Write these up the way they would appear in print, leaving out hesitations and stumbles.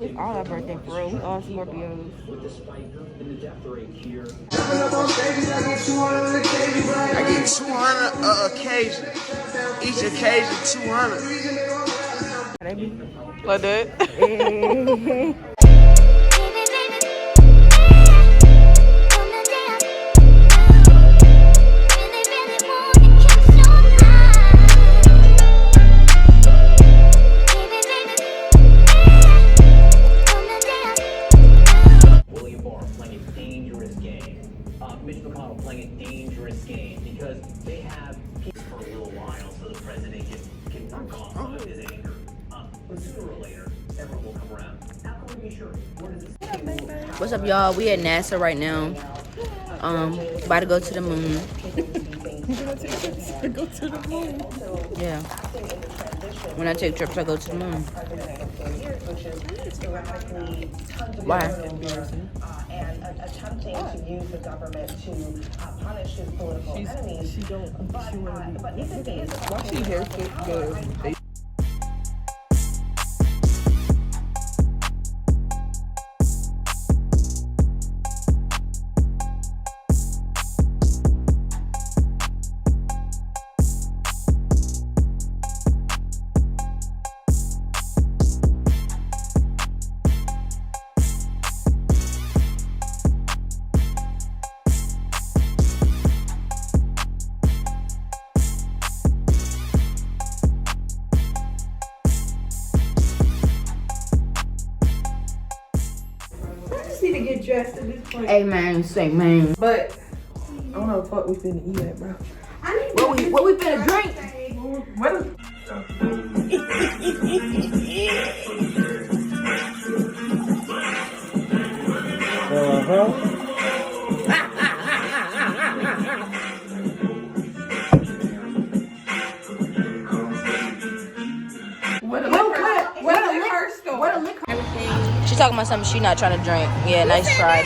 It's all our birthday for real. We all Scorpios. I get 200 a occasion. Each occasion 200. Like that. Playing a dangerous game because they have peace for a little while so the president can work off some of his anger. But sooner or later, everyone will come around. How can we be sure? Where does this What's up, y'all? We at NASA right now. About to go to the moon. Go to the moon. Yeah. When I take trips, I go to the moon. Why? And attempting to use the government to punish his political enemies. But if it is Why she here to go? Need to get dressed at this point. Hey man, say man. But I don't know what we finna eat at, bro. What we finna drink? What is She talking about something she not trying to drink. Yeah, nice try,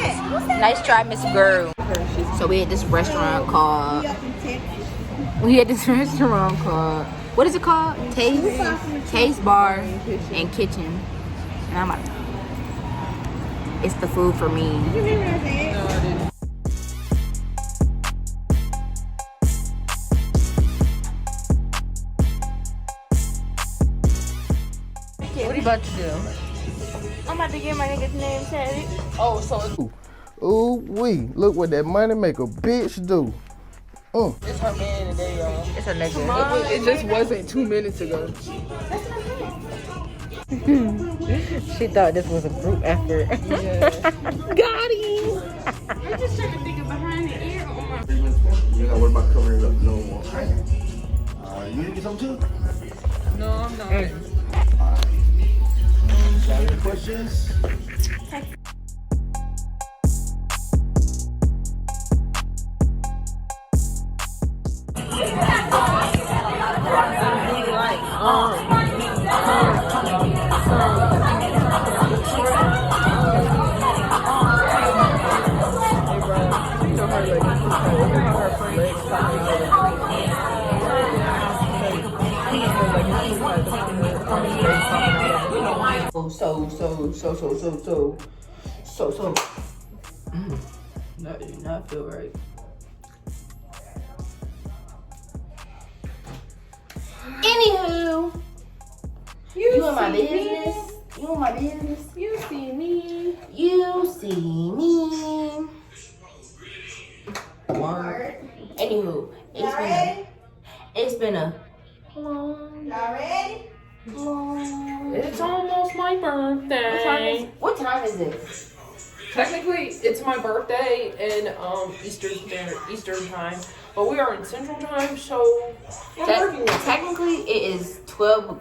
nice try, Miss Girl. So we at this restaurant called. What is it called? Taste Bar and Kitchen. And I'm like, it's the food for me. What are you about to do? I'm about to get my nigga's name tatted. Oh, so it's... Ooh wee! Look what that money make a bitch do. It's her man today, y'all. It's a nigga. It just wasn't 2 minutes ago. She thought this was a group effort. Yeah. Got him! I'm just trying to think of behind the ear on my. You ain't gotta worry about covering it up no more. You need to get something too? No, I'm not. Any questions? So. That did not feel right. Anywho, you in my business. You in my business. You see me. You see me. Word. Anywho, it's been a long. Y'all ready? It's almost my birthday. What time is it? Technically, it's my birthday in Eastern time, but we are in Central time, so I'm working. Technically, it is 12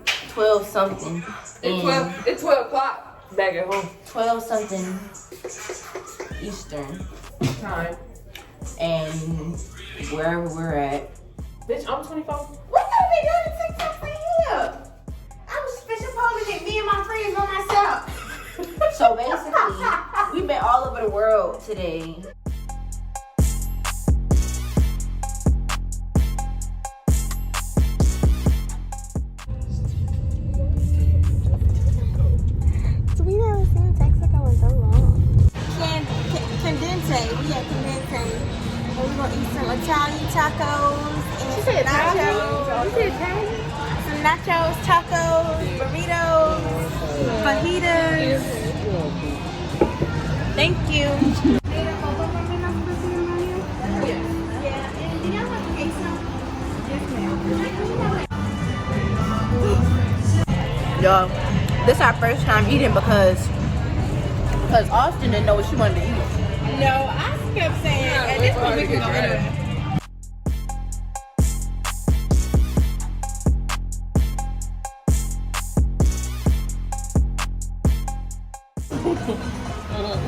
something. It's 12 o'clock back at home. 12 something Eastern Time. and wherever we're at. Bitch, I'm 24. What are we doing to TikTok for here? I'm special posing it, me and my friends on myself. So basically, we've been all over the world today. So we never tacos and said nachos. You said Italian? Some nachos, tacos, burritos, fajitas. Thank you. Y'all, this is our first time eating because Austin didn't know what she wanted to eat. No, I kept saying at this point we can go anywhere.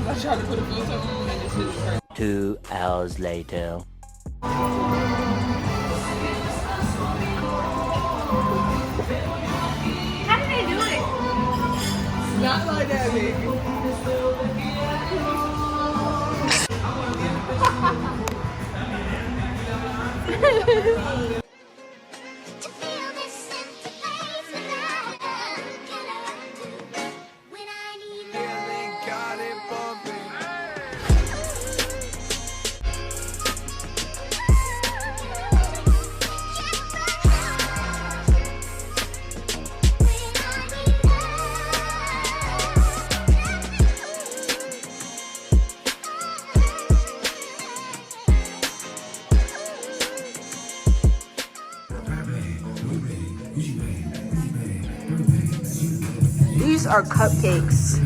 I tried to put a filter on and this shit is crazy. 2 hours later. How did they do it? Not like that, baby. These are cupcakes.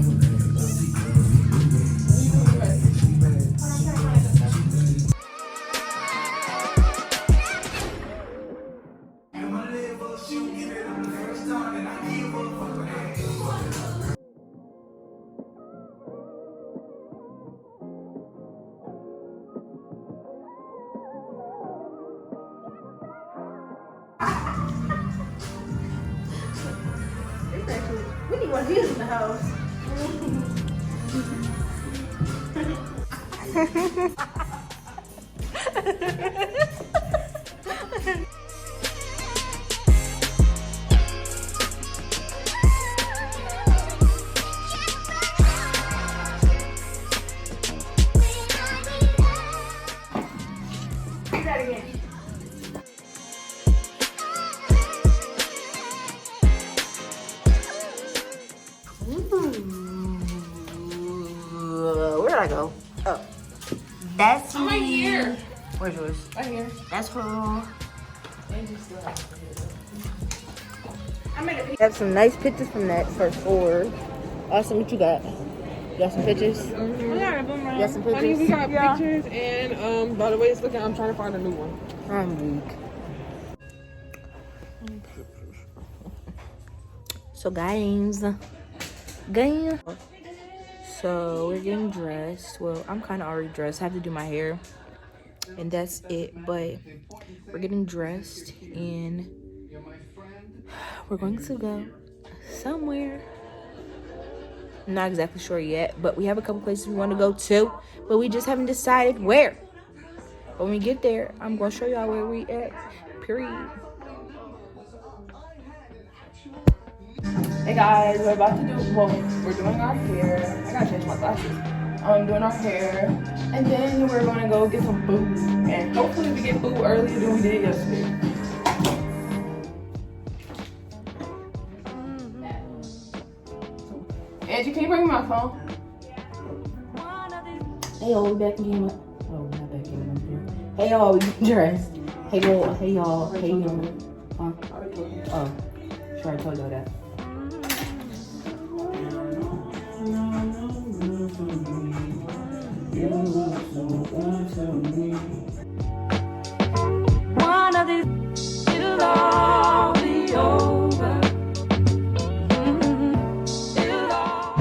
We need one of these in the house. Do that again. Where did I go? Oh. That's me. right here. Where's yours? Right here. That's her. I made a I have some nice pictures from that for sure. Austin, what you got? You got some pictures? I got a boomerang. You got some Honey, we pictures? got pictures, and by the way it's looking, I'm trying to find a new one. I'm weak. So guys, so we're getting dressed. Well, I'm kind of already dressed. I have to do my hair, and that's it. But we're getting dressed, and we're going to go somewhere. I'm not exactly sure yet, but we have a couple places we want to go to, but we just haven't decided where. But when we get there, I'm going to show y'all where we at, period. Hey guys, we're about to do, well, we're doing our hair. I gotta change my glasses. Doing our hair. And then we're gonna go get some food. And hopefully we get food earlier than we did yesterday. Angie, can you bring me my phone? Hey y'all, we back in game. Oh, not back in game. Hey y'all, we getting dressed. Hey y'all, hey y'all, hey y'all. Oh, sure I told y'all that. One of these, it'll all be over. It'll all.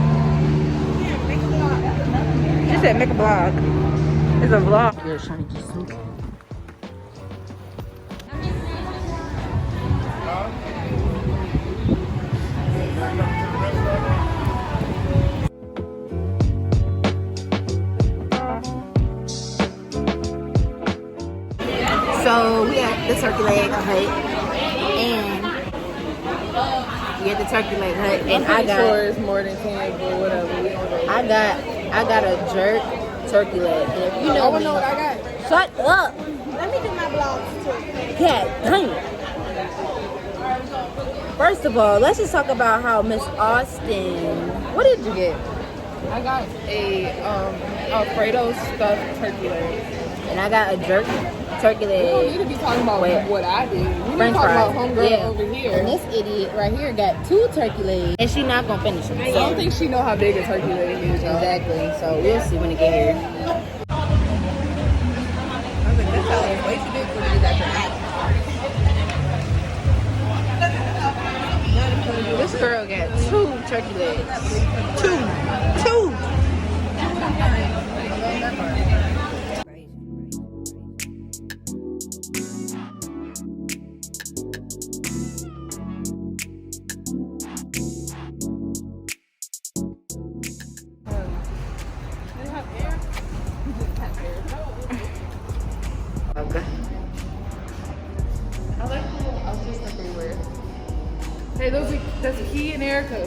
She said make a vlog. It's a vlog. Yeah, trying to get some. So we at the turkey leg hut, and we at the turkey leg hut, and I got. Sure it's more than 10, but whatever. I got a jerk turkey leg, and if you know me, what I got. shut up. Let me me do my vlogs too. Yeah, dang. First of all, let's just talk about how Miss Austin. What did you get? I got a Alfredo stuffed turkey leg. And I got a jerk turkey We don't need leg. to be talking about what I did. We need to French talk about fries. homegirl Yeah. over here. And this idiot right here got 2 turkey legs. And she not gonna finish them. I don't think she know how big a turkey leg is, y'all. Exactly. So we'll see when it get here. This girl got 2 turkey legs. 2. Okay. I like the little outfits that they wear. Hey, that's Key and Erica.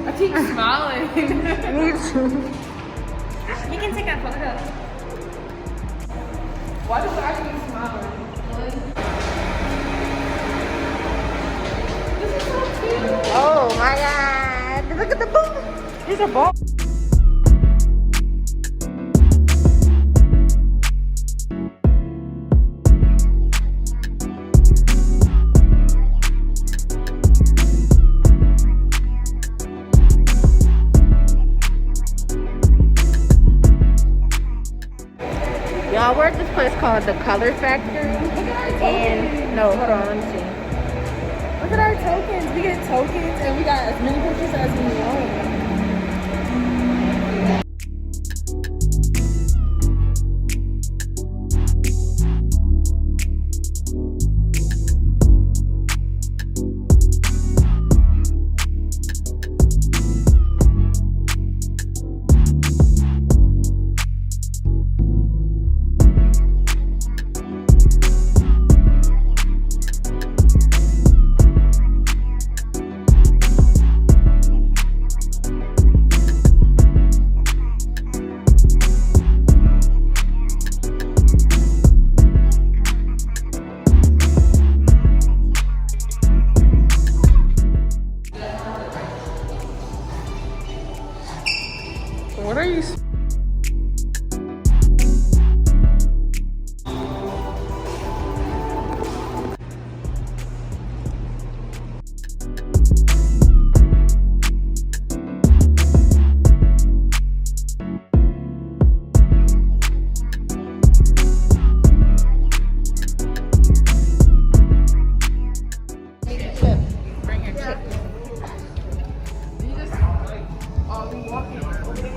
I keep smiling. You can take a photo. Why do I keep smiling? This is so cute. Oh my god. Look at the boom. These are balls. Y'all, we're at this place called the Color Factory. And no, hold on, let me see. Look at our tokens. We get tokens and we got as many pictures as we want. What are you? Bring your chip. You just like all be walking over there.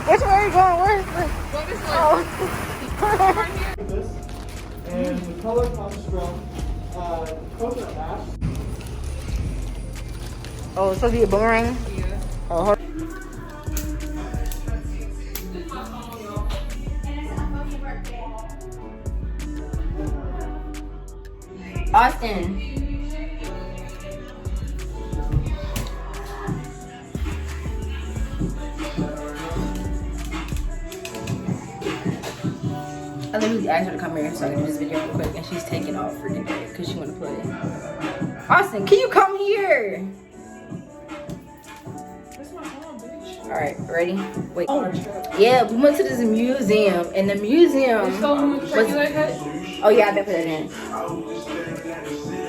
Which way are you going? Where's the... Go this way. Oh. Right here. This and the color comes from coconut ash. Oh, it's supposed to be a boomerang? Yeah. Oh, hold Austin. I literally asked her to come here so I can do this video real quick, and she's taking off freaking day because she want to play. Austin, can you come here? All right, ready? Wait. Yeah, we went to this museum, and the museum was. Oh yeah, I better put that in.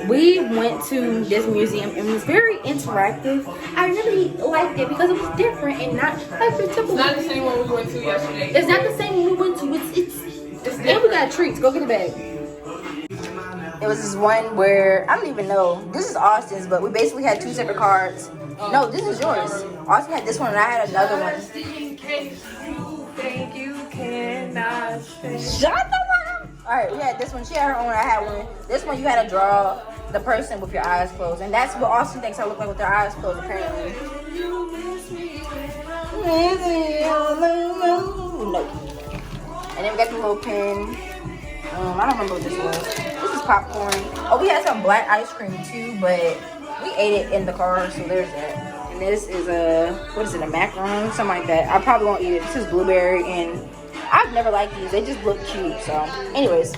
We went to this museum and it was very interactive. I really liked it because it was different and not like the typical. It's not the same one we went to yesterday. It's not the same one we went to. It's and we got treats. Go get the bag. There was this one where I don't even know. This is Austin's, but we basically had 2 separate cards. No, this is yours. Austin had this one and I had another one. Just in case you think you cannot stay. Shut the fuck up. All right, we had this one. She had her own. I had one. This one you had to draw the person with your eyes closed, and that's what Austin thinks I look like with their eyes closed. Apparently. No. And then we got the little pen. I don't remember what this was. This is popcorn. Oh, we had some black ice cream too, but we ate it in the car, so there's that. And this is what is it, a macaron? Something like that. I probably won't eat it. This is blueberry, and I've never liked these. They just look cute. So, anyways,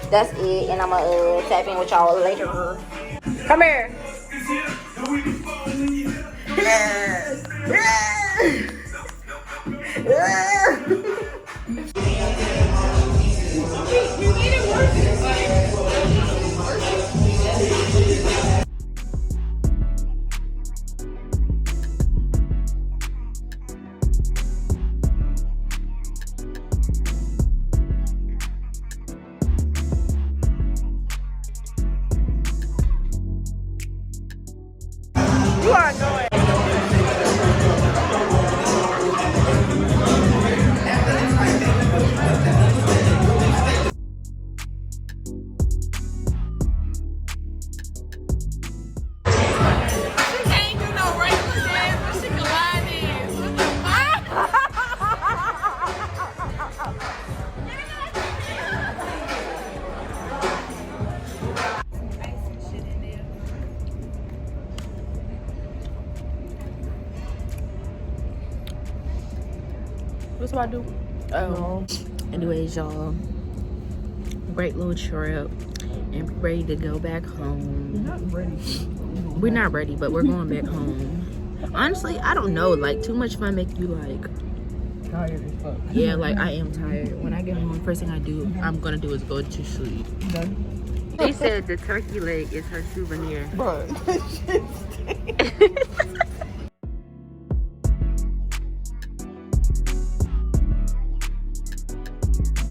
that's it. And I'm gonna tap in with y'all later. Come here. You are annoying. What's what I do? Oh. Anyways, y'all, great little trip, and we're ready to go back home. You're not ready. We're not ready, but we're going back home. Honestly, I don't know. Like, too much fun make you like Tired as fuck. yeah, like I am tired. When I get home, first thing I'm gonna do is go to sleep. They said the turkey leg is her souvenir. Bro, that shit stinks.